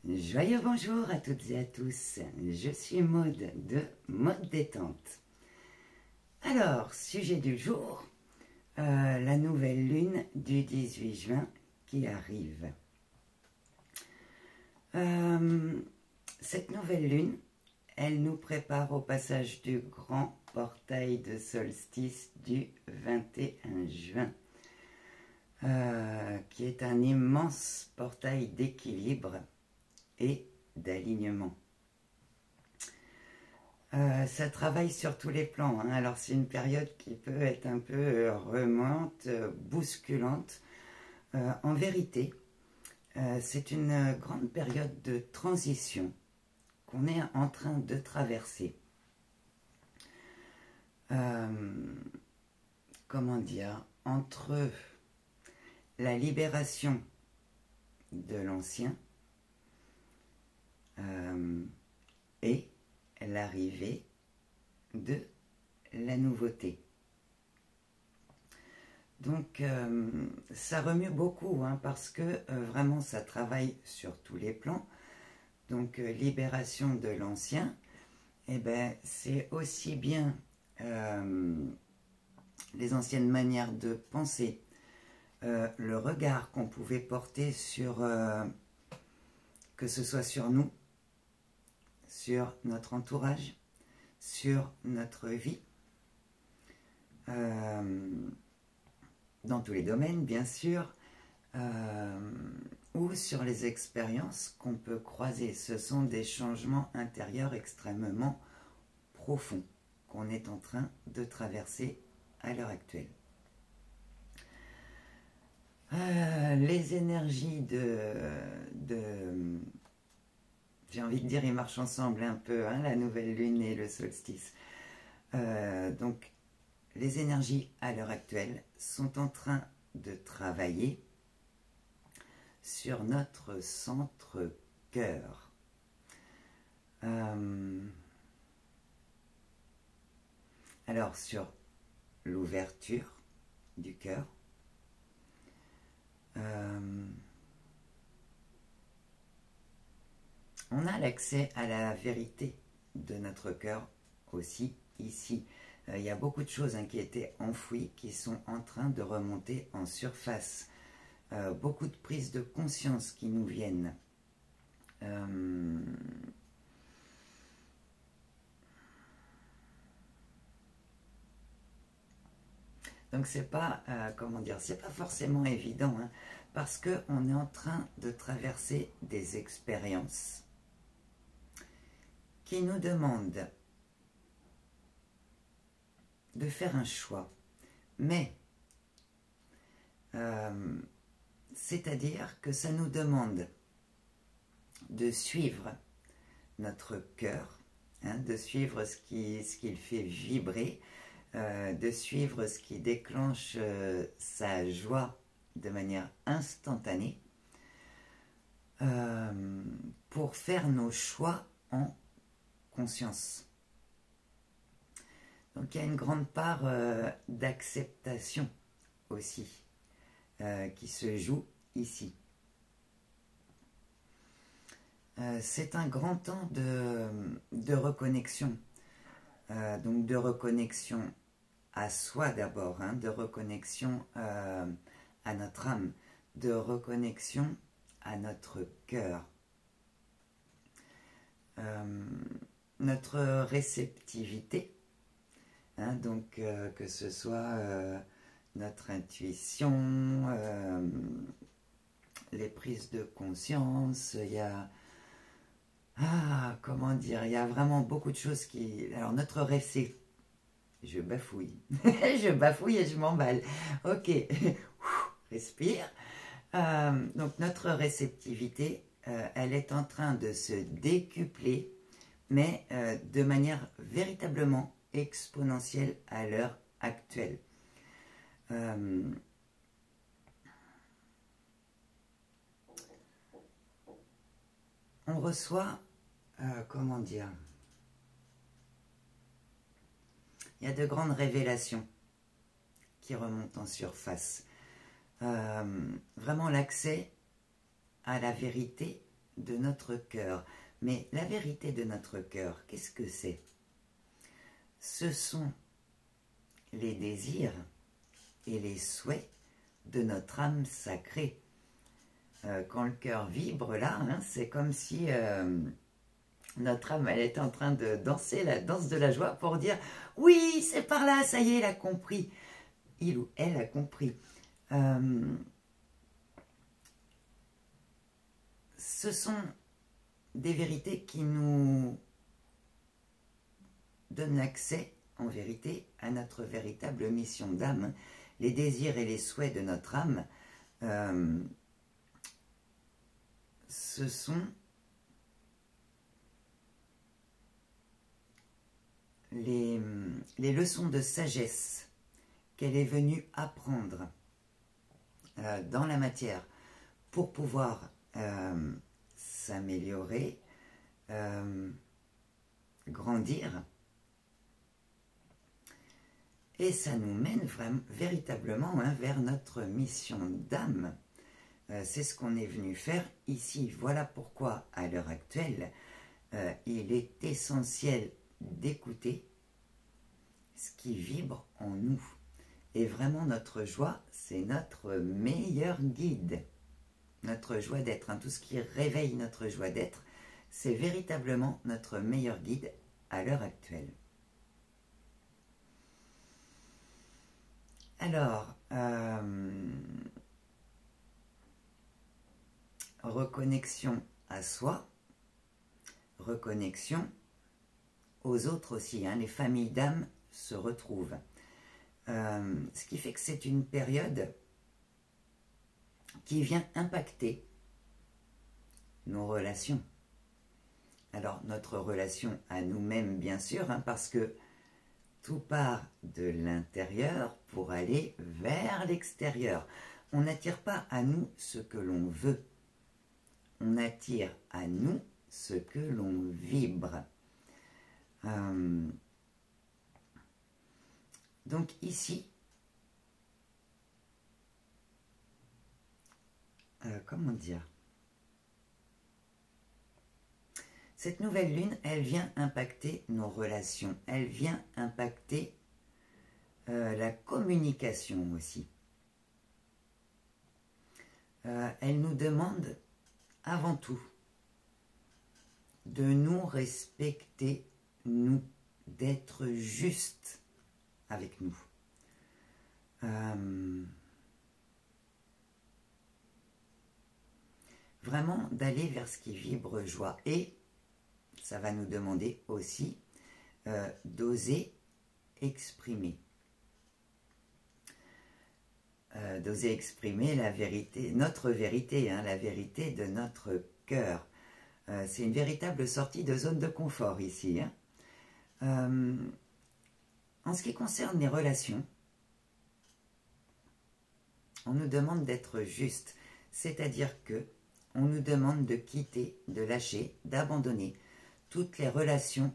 Joyeux bonjour à toutes et à tous, je suis Maud de Mode Détente. Alors, sujet du jour, la nouvelle lune du 18 juin qui arrive. Cette nouvelle lune, elle nous prépare au passage du grand portail de solstice du 21 juin, qui est un immense portail d'équilibre et d'alignement. Ça travaille sur tous les plans, hein. Alors c'est une période qui peut être un peu remuante, bousculante. En vérité, c'est une grande période de transition qu'on est en train de traverser. Comment dire, entre la libération de l'ancien et l'arrivée de la nouveauté. Donc ça remue beaucoup, hein, parce que vraiment ça travaille sur tous les plans. Donc libération de l'ancien, eh ben, c'est aussi bien les anciennes manières de penser, le regard qu'on pouvait porter sur, que ce soit sur nous, sur notre entourage, sur notre vie, dans tous les domaines bien sûr, ou sur les expériences qu'on peut croiser. Ce sont des changements intérieurs extrêmement profonds qu'on est en train de traverser à l'heure actuelle. Les énergies j'ai envie de dire, ils marchent ensemble un peu, hein, la nouvelle lune et le solstice. Donc, les énergies à l'heure actuelle sont en train de travailler sur notre centre cœur. Alors, sur l'ouverture du cœur, on a l'accès à la vérité de notre cœur aussi ici. Il y a beaucoup de choses, hein, qui étaient enfouies, qui sont en train de remonter en surface. Beaucoup de prises de conscience qui nous viennent. Donc c'est pas, comment dire, c'est pas forcément évident, hein, parce qu'on est en train de traverser des expériences qui nous demandent de faire un choix, mais c'est-à-dire que ça nous demande de suivre notre cœur, hein, de suivre ce qu'il fait vibrer, de suivre ce qui déclenche sa joie de manière instantanée, pour faire nos choix en conscience. Donc il y a une grande part d'acceptation aussi qui se joue ici. C'est un grand temps de reconnexion, donc de reconnexion à soi d'abord, hein, de reconnexion à notre âme, de reconnexion à notre cœur. Notre réceptivité, hein, donc que ce soit notre intuition, les prises de conscience, il y a, comment dire, il y a vraiment beaucoup de choses qui... Alors notre réceptivité, je bafouille, je bafouille et je m'emballe, ok, respire. Donc notre réceptivité, elle est en train de se décupler, mais de manière véritablement exponentielle à l'heure actuelle. On reçoit, comment dire, il y a de grandes révélations qui remontent en surface. Vraiment l'accès à la vérité de notre cœur. Mais la vérité de notre cœur, qu'est-ce que c'est? Ce sont les désirs et les souhaits de notre âme sacrée. Quand le cœur vibre là, hein, c'est comme si notre âme elle est en train de danser la danse de la joie pour dire « Oui, c'est par là, ça y est, il a compris. » Il ou elle a compris. Ce sont des vérités qui nous donnent l'accès, en vérité, à notre véritable mission d'âme. Les désirs et les souhaits de notre âme, ce sont les leçons de sagesse qu'elle est venue apprendre dans la matière pour pouvoir s'améliorer, grandir. Et ça nous mène vraiment, véritablement vers notre mission d'âme. C'est ce qu'on est venu faire ici. Voilà pourquoi, à l'heure actuelle, il est essentiel d'écouter ce qui vibre en nous. Et vraiment, notre joie, c'est notre meilleur guide. Notre joie d'être, hein, tout ce qui réveille notre joie d'être, c'est véritablement notre meilleur guide à l'heure actuelle. Alors, reconnexion à soi, reconnexion aux autres aussi, hein, les familles d'âme se retrouvent. Ce qui fait que c'est une période qui vient impacter nos relations. Alors, notre relation à nous-mêmes, bien sûr, hein, parce que tout part de l'intérieur pour aller vers l'extérieur. On n'attire pas à nous ce que l'on veut. On attire à nous ce que l'on vibre. Donc ici, comment dire? Cette nouvelle lune, elle vient impacter nos relations, elle vient impacter la communication aussi. Elle nous demande avant tout de nous respecter, nous, d'être juste avec nous. Vraiment d'aller vers ce qui vibre joie. Et ça va nous demander aussi d'oser exprimer. D'oser exprimer la vérité, notre vérité, hein, la vérité de notre cœur. C'est une véritable sortie de zone de confort ici. Hein. En ce qui concerne les relations, on nous demande d'être juste, c'est-à-dire que on nous demande de quitter, de lâcher, d'abandonner toutes les relations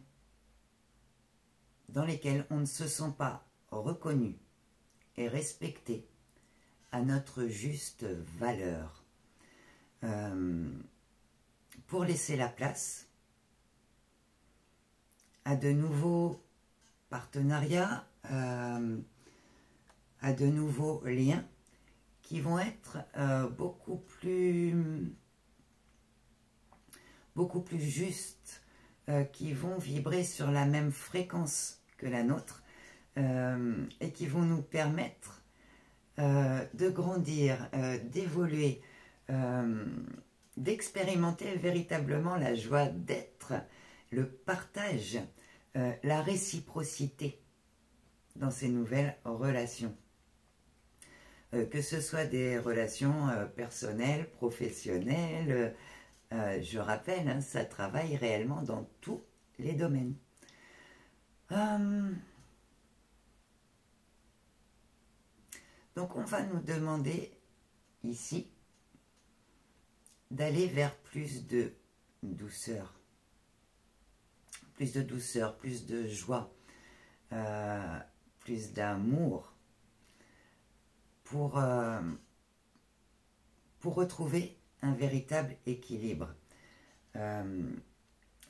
dans lesquelles on ne se sent pas reconnu et respecté à notre juste valeur. Pour laisser la place à de nouveaux partenariats, à de nouveaux liens qui vont être beaucoup plus justes, qui vont vibrer sur la même fréquence que la nôtre et qui vont nous permettre de grandir, d'évoluer, d'expérimenter véritablement la joie d'être, le partage, la réciprocité dans ces nouvelles relations. Que ce soit des relations personnelles, professionnelles, je rappelle, hein, ça travaille réellement dans tous les domaines. Donc on va nous demander ici d'aller vers plus de douceur, plus de joie, plus d'amour, pour retrouver un véritable équilibre.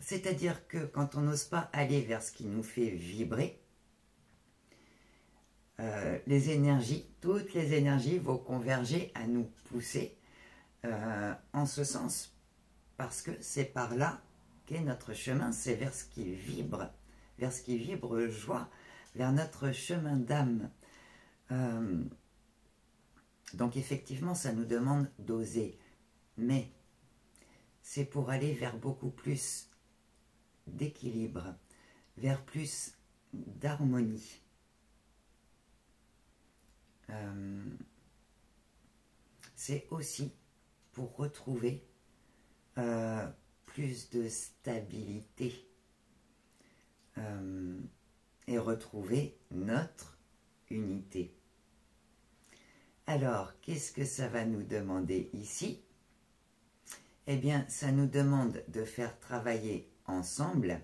C'est-à-dire que quand on n'ose pas aller vers ce qui nous fait vibrer, les énergies, toutes les énergies vont converger à nous pousser en ce sens, parce que c'est par là qu'est notre chemin, c'est vers ce qui vibre joie, vers notre chemin d'âme. Donc effectivement, ça nous demande d'oser, mais c'est pour aller vers beaucoup plus d'équilibre, vers plus d'harmonie. C'est aussi pour retrouver plus de stabilité et retrouver notre unité. Alors, qu'est-ce que ça va nous demander ici? Eh bien, ça nous demande de faire travailler ensemble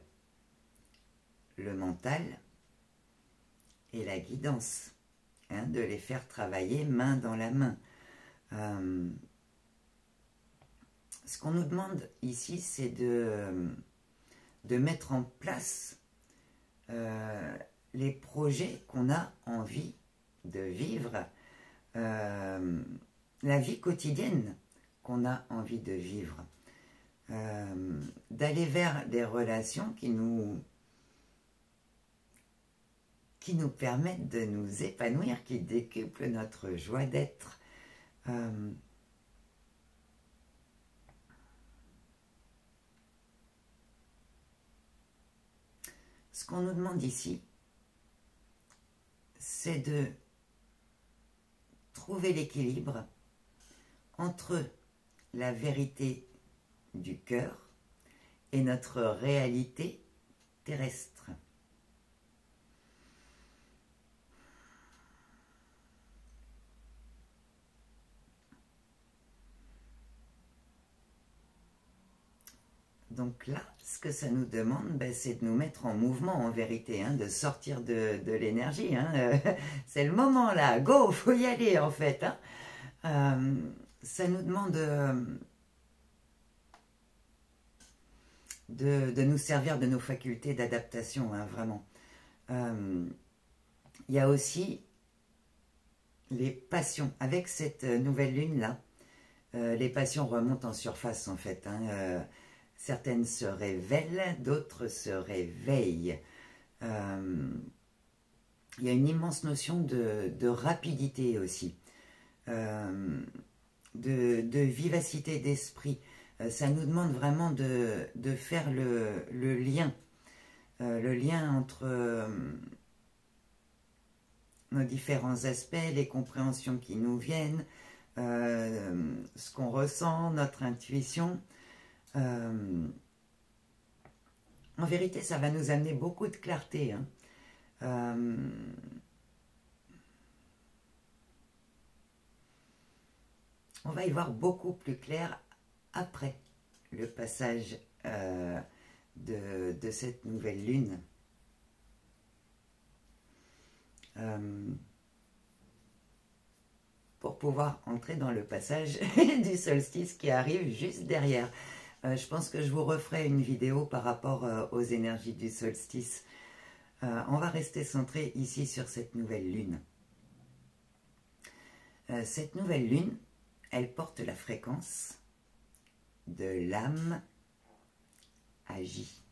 le mental et la guidance, hein, de les faire travailler main dans la main. Ce qu'on nous demande ici, c'est de mettre en place les projets qu'on a envie de vivre, la vie quotidienne qu'on a envie de vivre, d'aller vers des relations qui nous permettent de nous épanouir, qui décuplent notre joie d'être. Ce qu'on nous demande ici, c'est de trouver l'équilibre entre la vérité du cœur et notre réalité terrestre. Donc là, ce que ça nous demande, ben, c'est de nous mettre en mouvement en vérité, hein, de sortir de l'énergie. Hein. C'est le moment là, go, faut y aller en fait. Hein. Ça nous demande de nous servir de nos facultés d'adaptation, hein, vraiment. Il y a aussi les passions. Avec cette nouvelle lune là, les passions remontent en surface en fait. Hein. Certaines se révèlent, d'autres se réveillent. Il y a une immense notion de rapidité aussi, de vivacité d'esprit. Ça nous demande vraiment de faire le lien entre nos différents aspects, les compréhensions qui nous viennent, ce qu'on ressent, notre intuition. En vérité, ça va nous amener beaucoup de clarté. Hein. On va y voir beaucoup plus clair après le passage de cette nouvelle lune. Pour pouvoir entrer dans le passage du solstice qui arrive juste derrière. Je pense que je vous referai une vidéo par rapport aux énergies du solstice. On va rester centré ici sur cette nouvelle lune. Cette nouvelle lune, elle porte la fréquence de l'âme agie.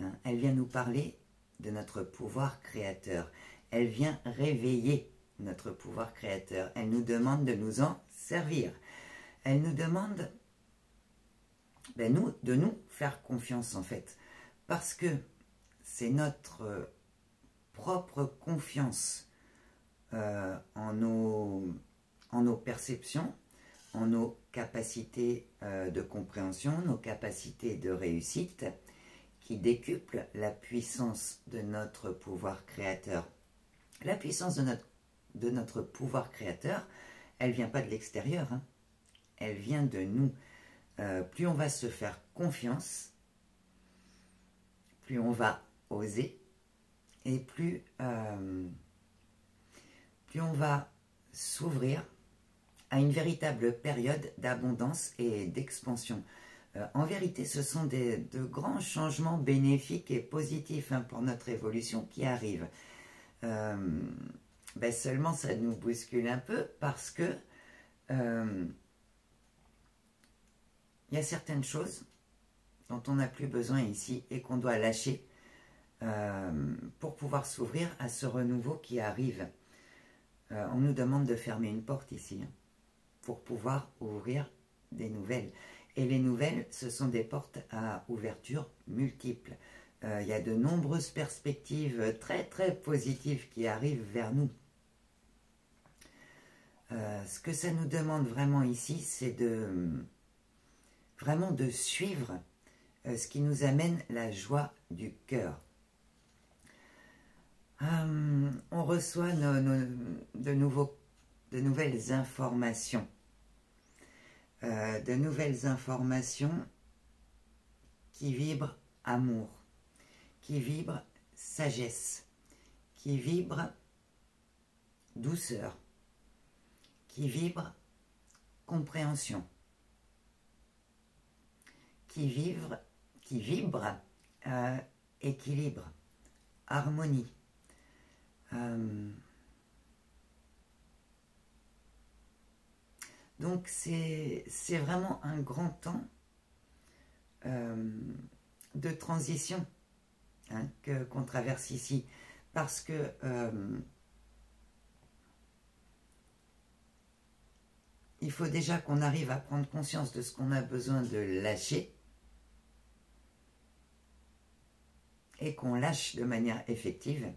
Hein, elle vient nous parler de notre pouvoir créateur. Elle vient réveiller notre pouvoir créateur. Elle nous demande de nous en servir. Elle nous demande de nous faire confiance en fait. Parce que c'est notre propre confiance en nos perceptions, en nos capacités de compréhension, nos capacités de réussite, qui décuple la puissance de notre pouvoir créateur. La puissance de notre pouvoir créateur, elle ne vient pas de l'extérieur, hein. Elle vient de nous. Plus on va se faire confiance, plus on va oser, et plus on va s'ouvrir à une véritable période d'abondance et d'expansion. En vérité, ce sont de grands changements bénéfiques et positifs hein, pour notre évolution qui arrivent. Ben seulement ça nous bouscule un peu parce que il y a certaines choses dont on n'a plus besoin ici et qu'on doit lâcher pour pouvoir s'ouvrir à ce renouveau qui arrive. On nous demande de fermer une porte ici hein, pour pouvoir ouvrir des nouvelles. Et les nouvelles, ce sont des portes à ouverture multiples. Il y a de nombreuses perspectives très très positives qui arrivent vers nous. Ce que ça nous demande vraiment ici, c'est vraiment de suivre ce qui nous amène la joie du cœur. On reçoit de nouvelles informations. De nouvelles informations qui vibrent amour, qui vibrent sagesse, qui vibrent douceur, qui vibrent compréhension, qui vibrent équilibre, harmonie. Donc c'est vraiment un grand temps de transition hein, qu'on traverse ici, parce que il faut déjà qu'on arrive à prendre conscience de ce qu'on a besoin de lâcher et qu'on lâche de manière effective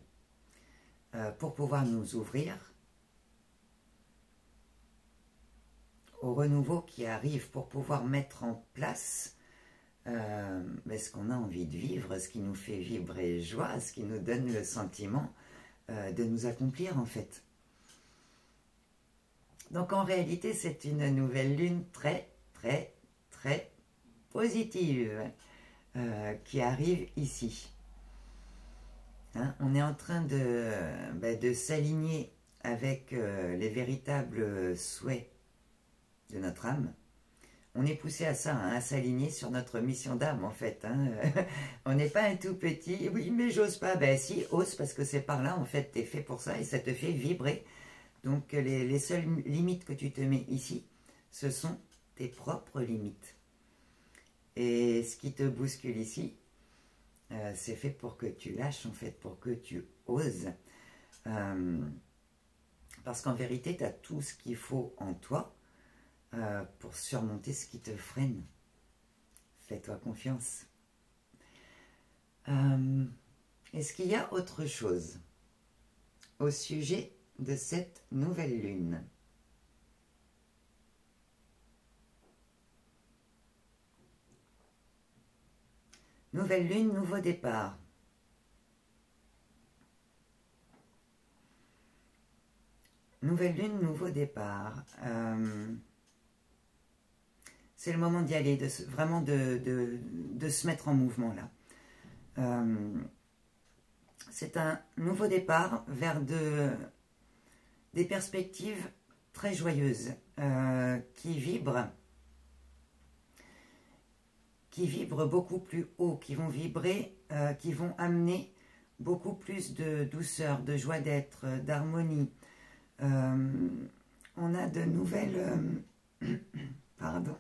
pour pouvoir nous ouvrir au renouveau qui arrive, pour pouvoir mettre en place ce qu'on a envie de vivre, ce qui nous fait vibrer joie, ce qui nous donne le sentiment de nous accomplir en fait. Donc en réalité, c'est une nouvelle lune très très très positive qui arrive ici. Hein, on est en train de s'aligner avec les véritables souhaits de notre âme. On est poussé à ça, hein, à s'aligner sur notre mission d'âme en fait. Hein. On n'est pas un tout petit, oui mais j'ose pas, ben si, ose parce que c'est par là en fait, t'es fait pour ça et ça te fait vibrer. Donc les seules limites que tu te mets ici, ce sont tes propres limites. Et ce qui te bouscule ici, c'est fait pour que tu lâches en fait, pour que tu oses. Parce qu'en vérité, tu as tout ce qu'il faut en toi pour surmonter ce qui te freine. Fais-toi confiance. Est-ce qu'il y a autre chose au sujet de cette nouvelle lune? Nouvelle lune, nouveau départ. Nouvelle lune, nouveau départ. C'est le moment d'y aller, vraiment de se mettre en mouvement là. C'est un nouveau départ vers des perspectives très joyeuses qui vibrent beaucoup plus haut, qui vont vibrer, qui vont amener beaucoup plus de douceur, de joie d'être, d'harmonie. On a de nouvelles... pardon.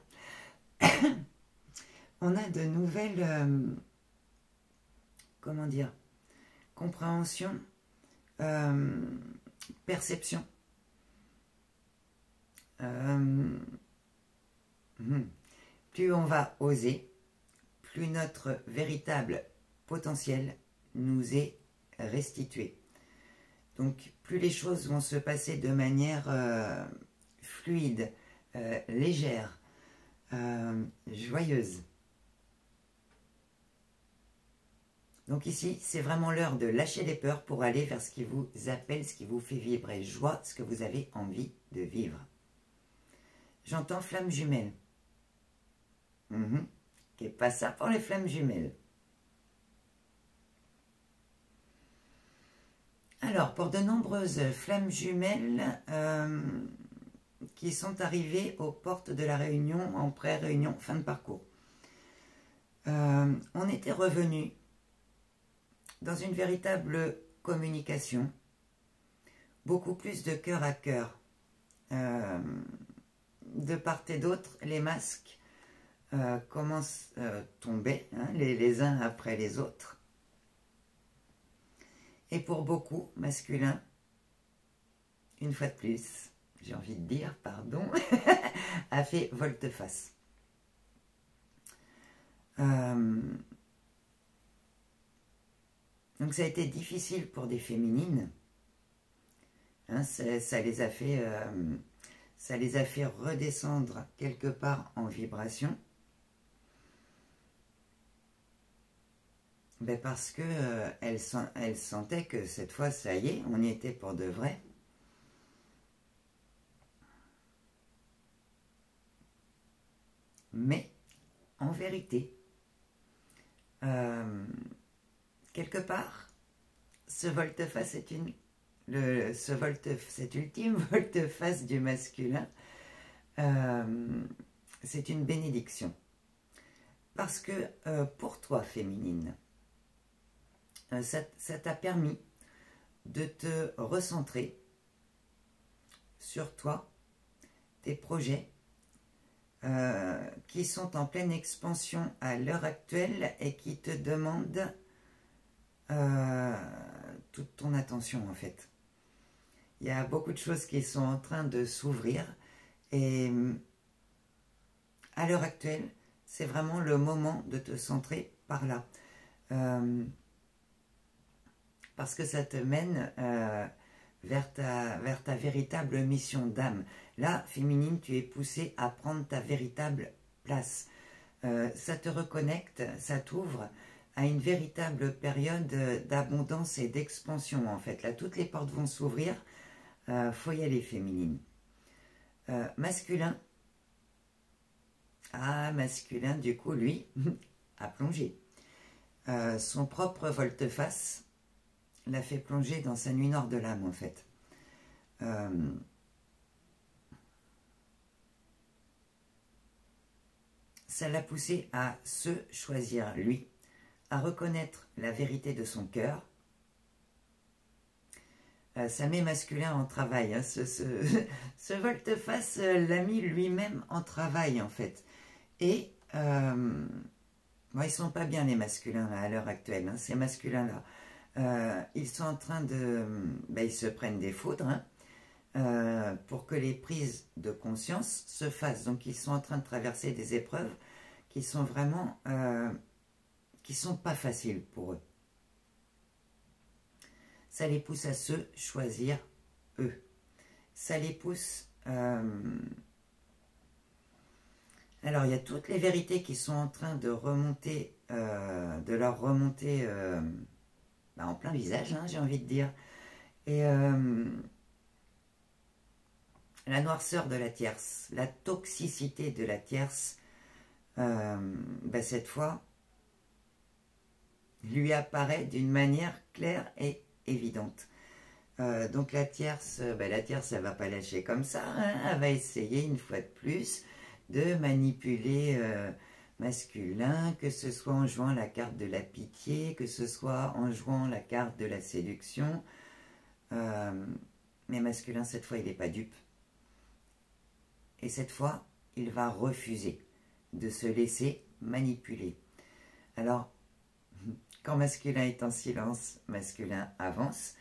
On a de nouvelles... comment dire? Compréhension, perception. Plus on va oser, plus notre véritable potentiel nous est restitué. Donc, plus les choses vont se passer de manière fluide, légère, joyeuse. Donc ici, c'est vraiment l'heure de lâcher les peurs pour aller vers ce qui vous appelle, ce qui vous fait vibrer joie, ce que vous avez envie de vivre. J'entends flamme jumelle. Qu'est pas ça pour les flammes jumelles. Alors, pour de nombreuses flammes jumelles qui sont arrivées aux portes de la réunion, en pré-réunion, fin de parcours. On était revenu dans une véritable communication, beaucoup plus de cœur à cœur. De part et d'autre, les masques commencent à tomber, hein, les uns après les autres. Et pour beaucoup, masculin, une fois de plus, j'ai envie de dire, pardon, a fait volte-face. Donc ça a été difficile pour des féminines. Hein, ça les a fait redescendre quelque part en vibration. Ben parce que elles sentaient que cette fois, ça y est, on y était pour de vrai. Mais, en vérité, quelque part, ce volte-face est cette ultime volte-face du masculin, c'est une bénédiction. Parce que pour toi, féminine, ça t'a permis de te recentrer sur toi, tes projets, qui sont en pleine expansion à l'heure actuelle et qui te demandent toute ton attention en fait. Il y a beaucoup de choses qui sont en train de s'ouvrir et à l'heure actuelle, c'est vraiment le moment de te centrer par là. Parce que ça te mène vers ta véritable mission d'âme. Là, féminine, tu es poussée à prendre ta véritable place. Ça te reconnecte, ça t'ouvre à une véritable période d'abondance et d'expansion, en fait. Là, toutes les portes vont s'ouvrir. Faut y aller, féminine. Masculin. Ah, masculin, du coup, lui, a plongé. Son propre volte-face l'a fait plonger dans sa nuit noire de l'âme, en fait. Ça l'a poussé à se choisir, lui, à reconnaître la vérité de son cœur. Ça met masculin en travail. Hein. Ce volte-face l'a mis lui-même en travail, en fait. Et bon, ils sont pas bien, les masculins, là, à l'heure actuelle. Hein, ces masculins-là. Ils sont en train de... Ben, ils se prennent des foudres hein, pour que les prises de conscience se fassent. Donc ils sont en train de traverser des épreuves qui sont vraiment... qui sont pas faciles pour eux. Ça les pousse à se choisir eux. Ça les pousse... Alors il y a toutes les vérités qui sont en train de remonter, de leur remonter... en plein visage, hein, j'ai envie de dire. Et la noirceur de la tierce, la toxicité de la tierce, cette fois, lui apparaît d'une manière claire et évidente. Donc la tierce, elle ne va pas lâcher comme ça, hein, elle va essayer une fois de plus de manipuler... masculin, que ce soit en jouant la carte de la pitié, que ce soit en jouant la carte de la séduction. Mais masculin, cette fois, il n'est pas dupe. Et cette fois, il va refuser de se laisser manipuler. Alors, quand masculin est en silence, masculin avance.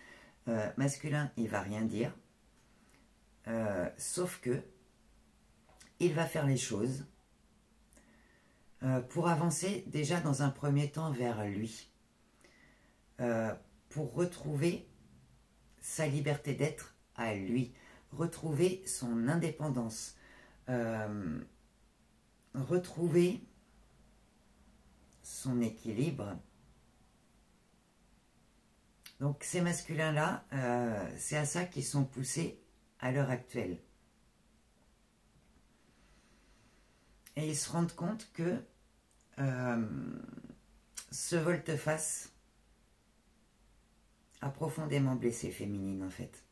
Masculin, il ne va rien dire. Sauf que, il va faire les choses pour avancer déjà dans un premier temps vers lui, pour retrouver sa liberté d'être à lui, retrouver son indépendance, retrouver son équilibre. Donc ces masculins-là, c'est à ça qu'ils sont poussés à l'heure actuelle. Et ils se rendent compte que ce volte-face a profondément blessé féminine, en fait.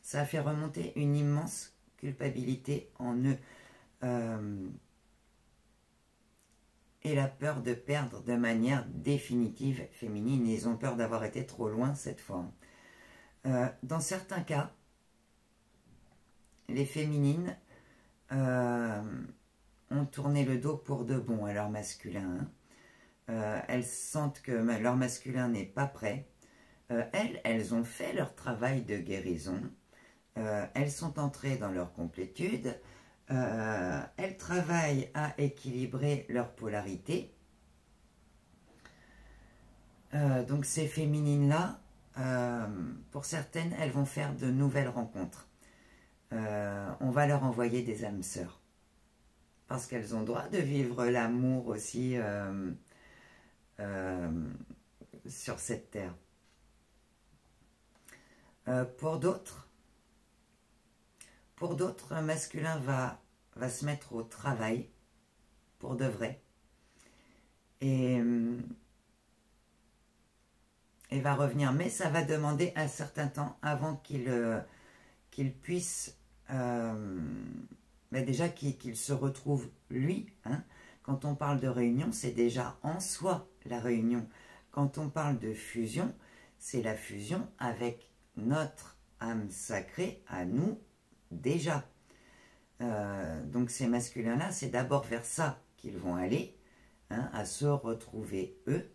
Ça a fait remonter une immense culpabilité en eux. et la peur de perdre de manière définitive féminine. Ils ont peur d'avoir été trop loin cette fois. Dans certains cas, les féminines ont tourné le dos pour de bon à leur masculin. Elles sentent que leur masculin n'est pas prêt. Elles ont fait leur travail de guérison. Elles sont entrées dans leur complétude. Elles travaillent à équilibrer leur polarité. Donc ces féminines-là, pour certaines, elles vont faire de nouvelles rencontres. On va leur envoyer des âmes sœurs. Parce qu'elles ont droit de vivre l'amour aussi sur cette terre. Pour d'autres, un masculin va se mettre au travail pour de vrai et va revenir. Mais ça va demander un certain temps avant qu'il puisse déjà qu'il se retrouve lui. Quand on parle de réunion, c'est déjà en soi la réunion. Quand on parle de fusion, c'est la fusion avec notre âme sacrée à nous déjà. Donc ces masculins-là, c'est d'abord vers ça qu'ils vont aller, à se retrouver eux,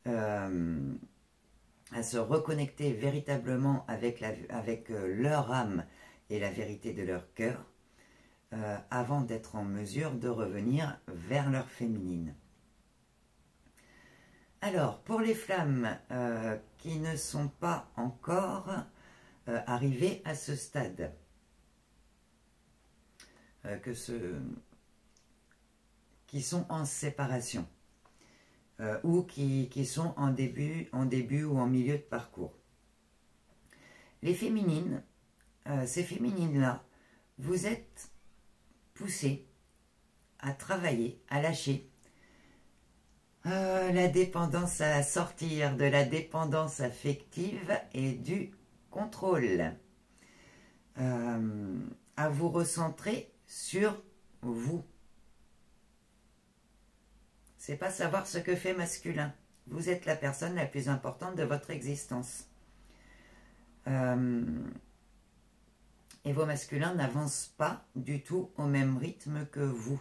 à se reconnecter véritablement avec leur âme et la vérité de leur cœur, avant d'être en mesure de revenir vers leur féminine. Alors, pour les flammes qui ne sont pas encore arrivées à ce stade, qui sont en séparation, ou qui sont en début ou en milieu de parcours. Les féminines, ces féminines-là, vous êtes poussées à travailler, à lâcher la dépendance, à sortir de la dépendance affective et du contrôle, à vous recentrer sur vous. C'est pas savoir ce que fait masculin. Vous êtes la personne la plus importante de votre existence. Et vos masculins n'avancent pas du tout au même rythme que vous.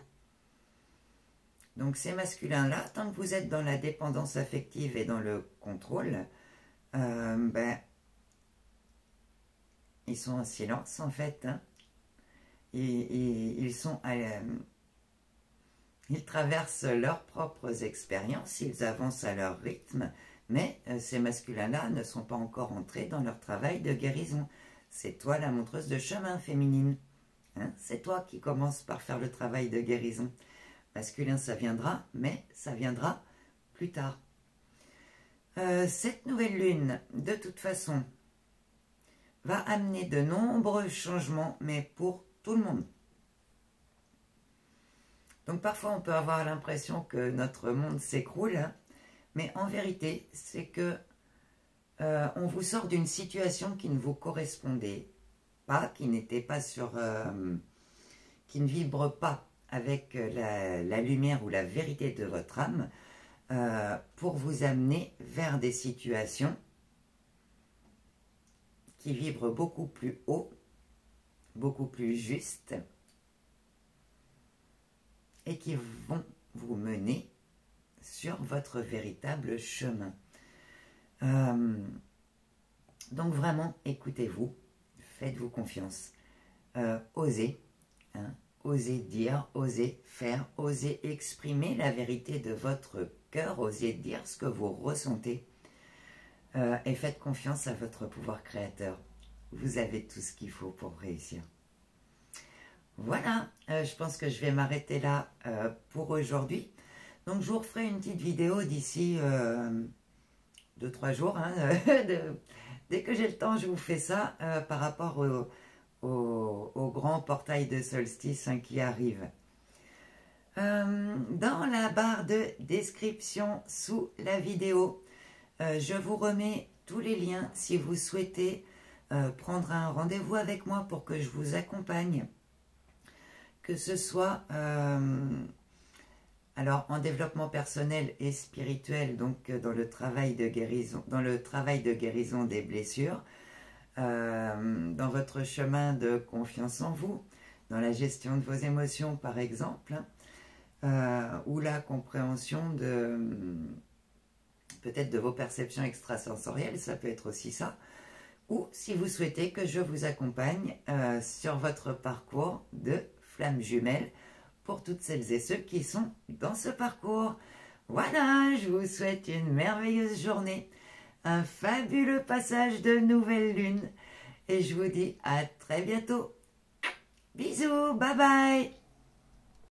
Donc ces masculins-là, tant que vous êtes dans la dépendance affective et dans le contrôle, ils sont en silence en fait. Ils traversent leurs propres expériences, ils avancent à leur rythme, mais ces masculins-là ne sont pas encore entrés dans leur travail de guérison. C'est toi la montreuse de chemin féminine. C'est toi qui commences par faire le travail de guérison. Masculin, ça viendra, mais ça viendra plus tard. Cette nouvelle lune, de toute façon, va amener de nombreux changements, mais pour tout le monde. Donc parfois, on peut avoir l'impression que notre monde s'écroule, mais en vérité, c'est que on vous sort d'une situation qui ne vous correspondait pas, qui n'était pas qui ne vibre pas avec la lumière ou la vérité de votre âme, pour vous amener vers des situations qui vibrent beaucoup plus haut, beaucoup plus justes, et qui vont vous mener sur votre véritable chemin. Donc vraiment, écoutez-vous, faites-vous confiance, osez, osez dire, osez faire, osez exprimer la vérité de votre cœur, osez dire ce que vous ressentez, et faites confiance à votre pouvoir créateur. Vous avez tout ce qu'il faut pour réussir. Voilà, je pense que je vais m'arrêter là pour aujourd'hui. Donc je vous referai une petite vidéo d'ici 2-3 jours. Dès que j'ai le temps, je vous fais ça par rapport au grand portail de solstice qui arrive. Dans la barre de description sous la vidéo, je vous remets tous les liens si vous souhaitez prendre un rendez-vous avec moi pour que je vous accompagne, que ce soit alors en développement personnel et spirituel, donc dans le travail de guérison des blessures, dans votre chemin de confiance en vous, dans la gestion de vos émotions par exemple, ou la compréhension peut-être de vos perceptions extrasensorielles, ça peut être aussi ça, ou si vous souhaitez que je vous accompagne sur votre parcours de flamme jumelle pour toutes celles et ceux qui sont dans ce parcours. Voilà, je vous souhaite une merveilleuse journée, un fabuleux passage de nouvelle lune et je vous dis à très bientôt. Bisous, bye bye.